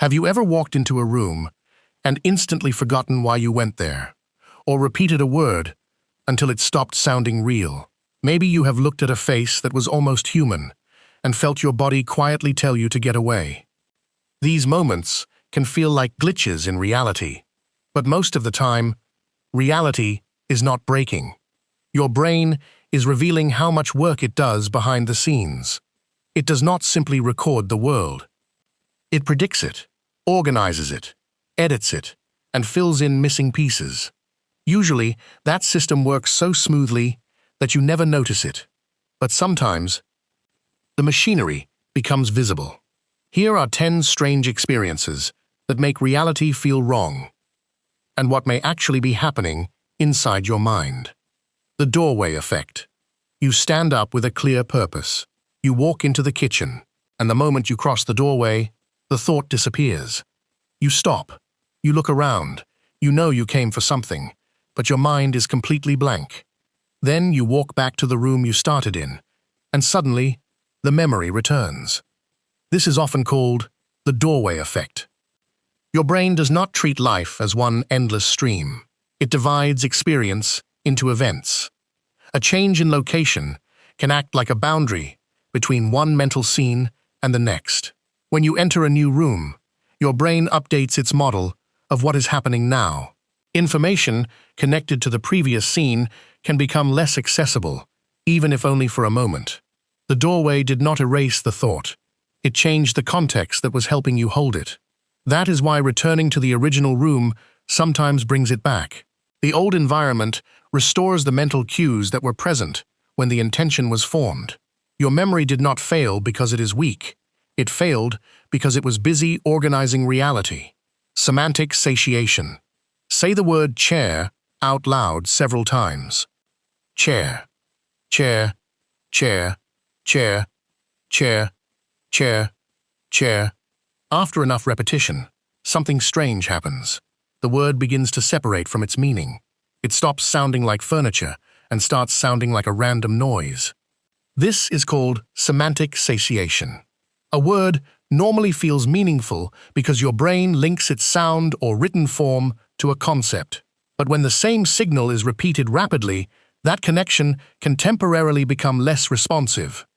Have you ever walked into a room and instantly forgotten why you went there, or repeated a word until it stopped sounding real? Maybe you have looked at a face that was almost human and felt your body quietly tell you to get away. These moments can feel like glitches in reality, but most of the time, reality is not breaking. Your brain is revealing how much work it does behind the scenes. It does not simply record the world. It predicts it, organizes it, edits it, and fills in missing pieces. Usually, that system works so smoothly that you never notice it. But sometimes, the machinery becomes visible. Here are 10 strange experiences that make reality feel wrong, and what may actually be happening inside your mind. The doorway effect. You stand up with a clear purpose. You walk into the kitchen, and the moment you cross the doorway, the thought disappears. You stop. You look around. You know you came for something, but your mind is completely blank. Then you walk back to the room you started in, and suddenly, the memory returns. This is often called the doorway effect. Your brain does not treat life as one endless stream. It divides experience into events. A change in location can act like a boundary between one mental scene and the next. When you enter a new room, your brain updates its model of what is happening now. Information connected to the previous scene can become less accessible, even if only for a moment. The doorway did not erase the thought. It changed the context that was helping you hold it. That is why returning to the original room sometimes brings it back. The old environment restores the mental cues that were present when the intention was formed. Your memory did not fail because it is weak. It failed because it was busy organizing reality. Semantic satiation. Say the word chair out loud several times. Chair, chair, chair, chair, chair, chair, chair. After enough repetition, something strange happens. The word begins to separate from its meaning. It stops sounding like furniture and starts sounding like a random noise. This is called semantic satiation. A word normally feels meaningful because your brain links its sound or written form to a concept. But when the same signal is repeated rapidly, that connection can temporarily become less responsive.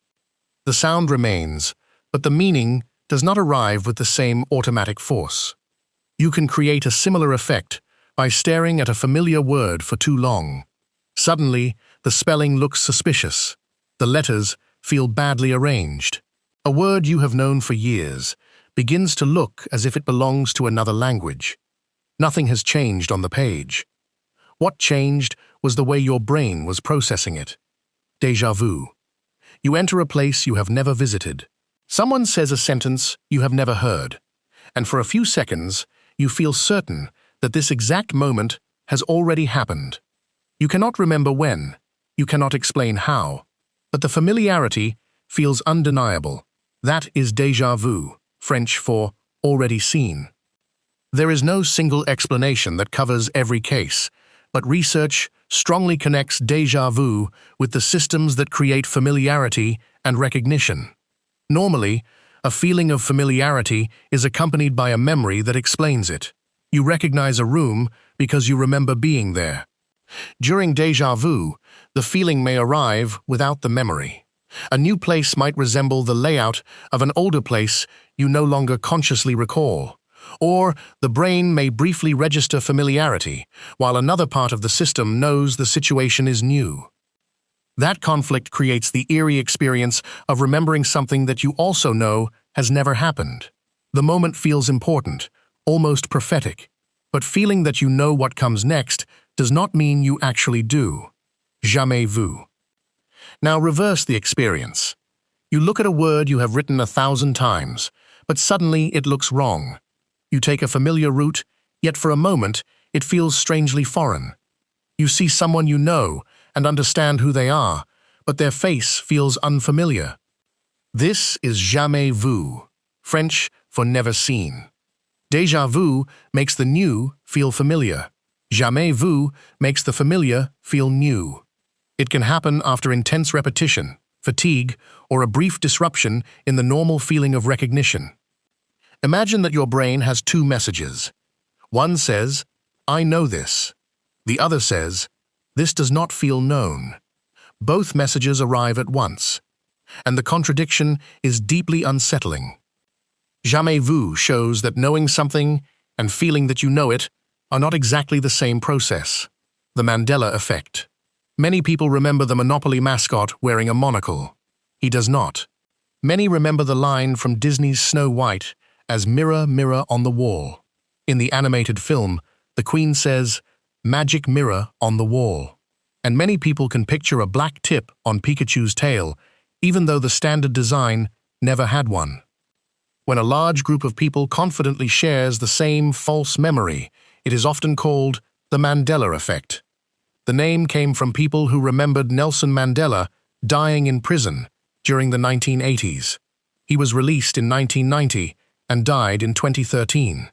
The sound remains, but the meaning does not arrive with the same automatic force. You can create a similar effect by staring at a familiar word for too long. Suddenly, the spelling looks suspicious. The letters feel badly arranged. A word you have known for years begins to look as if it belongs to another language. Nothing has changed on the page. What changed was the way your brain was processing it. Deja vu. You enter a place you have never visited. Someone says a sentence you have never heard, and for a few seconds, you feel certain that this exact moment has already happened. You cannot remember when, you cannot explain how, but the familiarity feels undeniable. That is déjà vu, French for already seen. There is no single explanation that covers every case, but research strongly connects déjà vu with the systems that create familiarity and recognition. Normally, a feeling of familiarity is accompanied by a memory that explains it. You recognize a room because you remember being there. During déjà vu, the feeling may arrive without the memory. A new place might resemble the layout of an older place you no longer consciously recall. Or the brain may briefly register familiarity, while another part of the system knows the situation is new. That conflict creates the eerie experience of remembering something that you also know has never happened. The moment feels important, almost prophetic, but feeling that you know what comes next does not mean you actually do. Jamais vu. Now reverse the experience. You look at a word you have written 1,000 times, but suddenly it looks wrong. You take a familiar route, yet for a moment it feels strangely foreign. You see someone you know and understand who they are, but their face feels unfamiliar. This is jamais vu, French for never seen. Déjà vu makes the new feel familiar. Jamais vu makes the familiar feel new. It can happen after intense repetition, fatigue, or a brief disruption in the normal feeling of recognition. Imagine that your brain has two messages. One says, "I know this." The other says, "This does not feel known." Both messages arrive at once, and the contradiction is deeply unsettling. Jamais Vu shows that knowing something and feeling that you know it are not exactly the same process. The Mandela Effect. Many people remember the Monopoly mascot wearing a monocle. He does not. Many remember the line from Disney's Snow White as "Mirror, mirror on the wall." In the animated film, the Queen says, "Magic mirror on the wall." And many people can picture a black tip on Pikachu's tail, even though the standard design never had one. When a large group of people confidently shares the same false memory, it is often called the Mandela Effect. The name came from people who remembered Nelson Mandela dying in prison during the 1980s. He was released in 1990 and died in 2013.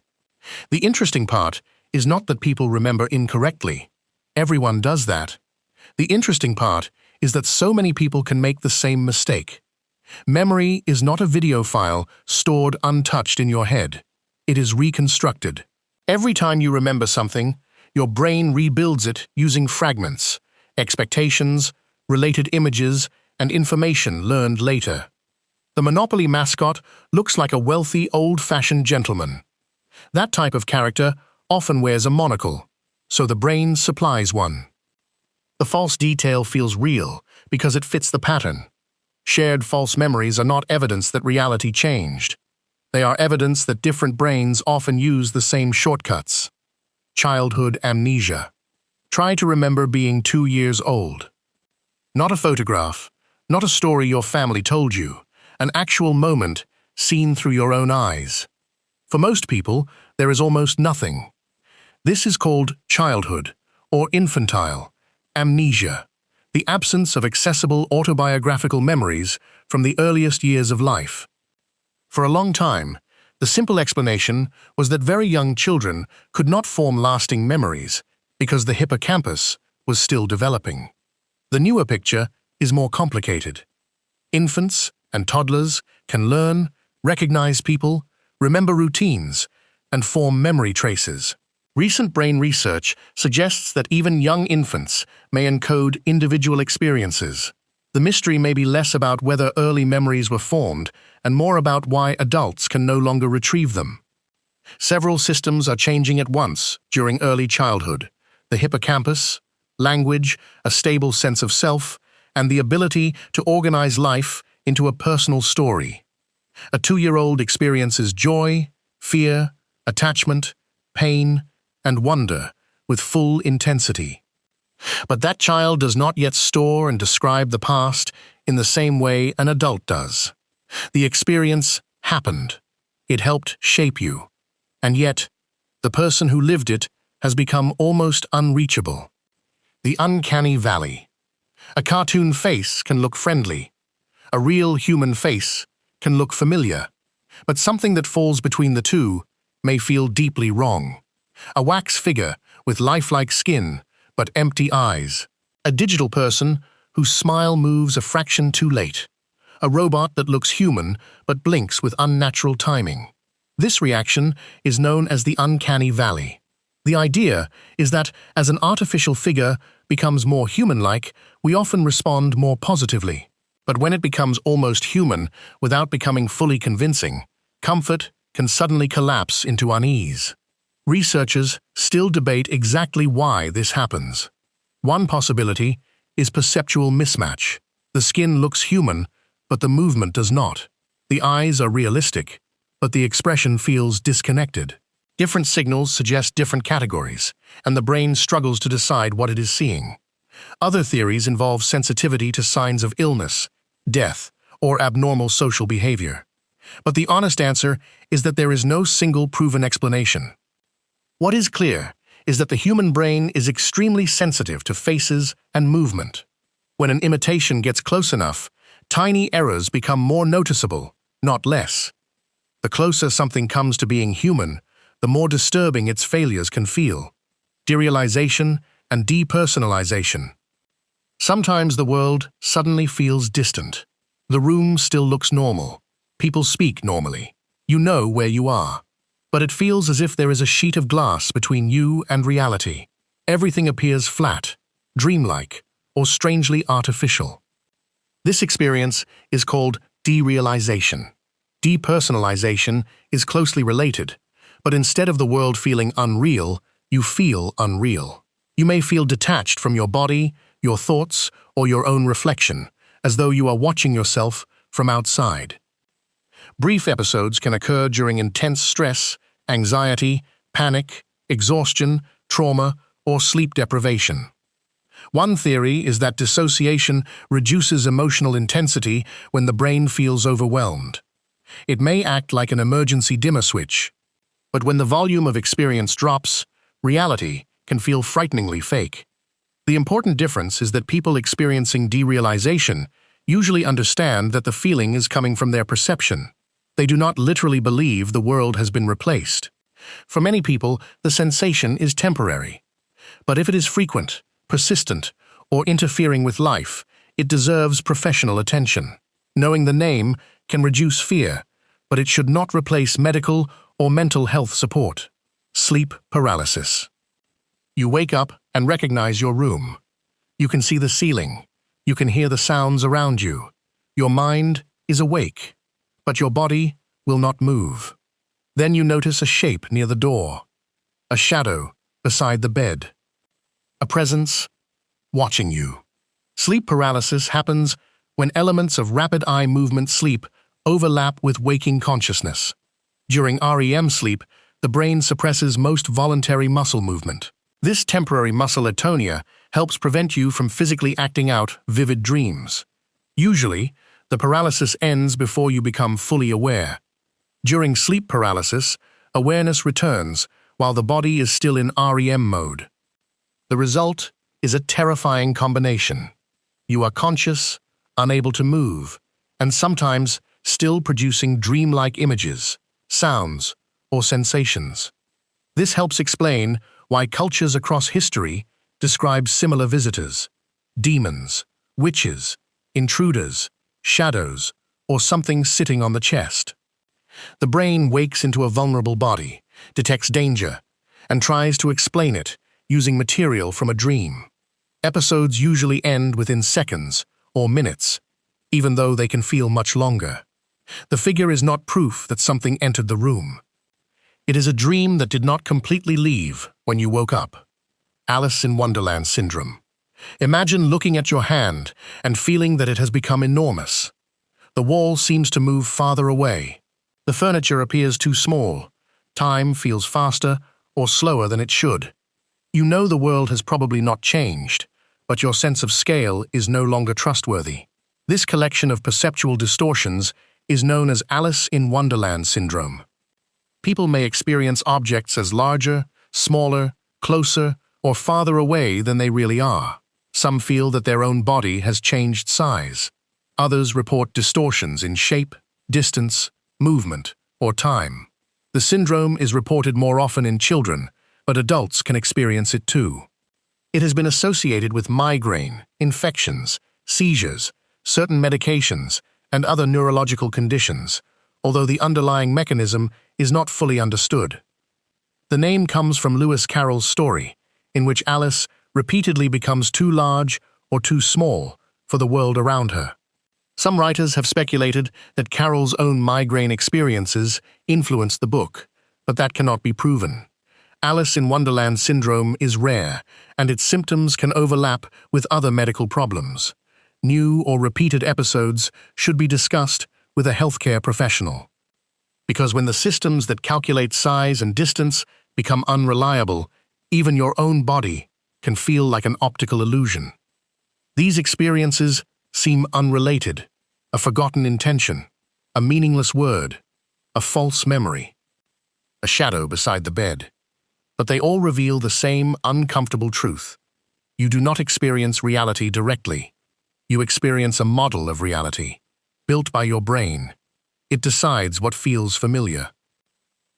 The interesting part is not that people remember incorrectly. Everyone does that. The interesting part is that so many people can make the same mistake. Memory is not a video file stored untouched in your head. It is reconstructed. Every time you remember something, your brain rebuilds it using fragments, expectations, related images, and information learned later. The Monopoly mascot looks like a wealthy, old-fashioned gentleman. That type of character often wears a monocle, so the brain supplies one. The false detail feels real because it fits the pattern. Shared false memories are not evidence that reality changed. They are evidence that different brains often use the same shortcuts. Childhood amnesia. Try to remember being 2 years old. Not a photograph, not a story your family told you, an actual moment seen through your own eyes. For most people, there is almost nothing. This is called childhood, or infantile, amnesia, the absence of accessible autobiographical memories from the earliest years of life. For a long time, the simple explanation was that very young children could not form lasting memories because the hippocampus was still developing. The newer picture is more complicated. Infants and toddlers can learn, recognize people, remember routines, and form memory traces. Recent brain research suggests that even young infants may encode individual experiences. The mystery may be less about whether early memories were formed and more about why adults can no longer retrieve them. Several systems are changing at once during early childhood: the hippocampus, language, a stable sense of self, and the ability to organize life into a personal story. A 2-year-old experiences joy, fear, attachment, pain, and wonder with full intensity. But that child does not yet store and describe the past in the same way an adult does. The experience happened. It helped shape you. And yet, the person who lived it has become almost unreachable. The Uncanny Valley. A cartoon face can look friendly. A real human face can look familiar. But something that falls between the two may feel deeply wrong. A wax figure with lifelike skin but empty eyes. A digital person whose smile moves a fraction too late. A robot that looks human but blinks with unnatural timing. This reaction is known as the Uncanny Valley. The idea is that as an artificial figure becomes more human-like, we often respond more positively. But when it becomes almost human without becoming fully convincing, comfort can suddenly collapse into unease. Researchers still debate exactly why this happens. One possibility is perceptual mismatch. The skin looks human, but the movement does not. The eyes are realistic, but the expression feels disconnected. Different signals suggest different categories, and the brain struggles to decide what it is seeing. Other theories involve sensitivity to signs of illness, death, or abnormal social behavior. But the honest answer is that there is no single proven explanation. What is clear is that the human brain is extremely sensitive to faces and movement. When an imitation gets close enough, tiny errors become more noticeable, not less. The closer something comes to being human, the more disturbing its failures can feel. Derealization and depersonalization. Sometimes the world suddenly feels distant. The room still looks normal. People speak normally. You know where you are, but it feels as if there is a sheet of glass between you and reality. Everything appears flat, dreamlike, or strangely artificial. This experience is called derealization. Depersonalization is closely related, but instead of the world feeling unreal, you feel unreal. You may feel detached from your body, your thoughts, or your own reflection, as though you are watching yourself from outside. Brief episodes can occur during intense stress, anxiety, panic, exhaustion, trauma, or sleep deprivation. One theory is that dissociation reduces emotional intensity when the brain feels overwhelmed. It may act like an emergency dimmer switch, but when the volume of experience drops, reality can feel frighteningly fake. The important difference is that people experiencing derealization usually understand that the feeling is coming from their perception. They do not literally believe the world has been replaced. For many people, the sensation is temporary. But if it is frequent, persistent, or interfering with life, it deserves professional attention. Knowing the name can reduce fear, but it should not replace medical or mental health support. Sleep paralysis. You wake up and recognize your room. You can see the ceiling. You can hear the sounds around you. Your mind is awake, but your body will not move. Then you notice a shape near the door, a shadow beside the bed, a presence watching you. Sleep paralysis happens when elements of rapid eye movement sleep overlap with waking consciousness. During REM sleep, the brain suppresses most voluntary muscle movement. This temporary muscle atonia helps prevent you from physically acting out vivid dreams. Usually, the paralysis ends before you become fully aware. During sleep paralysis, awareness returns while the body is still in REM mode. The result is a terrifying combination. You are conscious, unable to move, and sometimes still producing dreamlike images, sounds, or sensations. This helps explain why cultures across history describe similar visitors: demons, witches, intruders, shadows, or something sitting on the chest. The brain wakes into a vulnerable body, detects danger, and tries to explain it using material from a dream. Episodes usually end within seconds or minutes, even though they can feel much longer. The figure is not proof that something entered the room. It is a dream that did not completely leave when you woke up. Alice in Wonderland syndrome. Imagine looking at your hand and feeling that it has become enormous. The wall seems to move farther away. The furniture appears too small. Time feels faster or slower than it should. You know the world has probably not changed, but your sense of scale is no longer trustworthy. This collection of perceptual distortions is known as Alice in Wonderland syndrome. People may experience objects as larger, smaller, closer, or farther away than they really are. Some feel that their own body has changed size. Others report distortions in shape, distance, movement, or time. The syndrome is reported more often in children, but adults can experience it too. It has been associated with migraine, infections, seizures, certain medications, and other neurological conditions, although the underlying mechanism is not fully understood. The name comes from Lewis Carroll's story, in which Alice repeatedly becomes too large or too small for the world around her. Some writers have speculated that Carroll's own migraine experiences influenced the book, but that cannot be proven. Alice in Wonderland syndrome is rare, and its symptoms can overlap with other medical problems. New or repeated episodes should be discussed with a healthcare professional. Because when the systems that calculate size and distance become unreliable, even your own body can feel like an optical illusion. These experiences seem unrelated: a forgotten intention, a meaningless word, a false memory, a shadow beside the bed. But they all reveal the same uncomfortable truth. You do not experience reality directly. You experience a model of reality, built by your brain. It decides what feels familiar.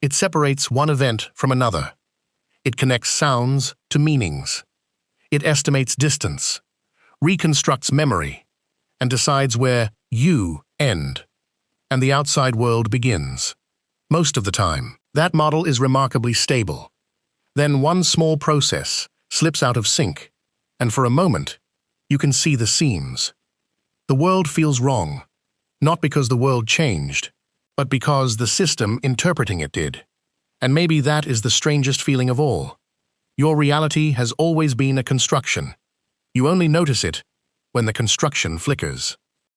It separates one event from another. It connects sounds to meanings. It estimates distance, reconstructs memory, and decides where you end and the outside world begins. Most of the time, that model is remarkably stable. Then one small process slips out of sync, and for a moment, you can see the seams. The world feels wrong, not because the world changed, but because the system interpreting it did. And maybe that is the strangest feeling of all. Your reality has always been a construction. You only notice it when the construction flickers.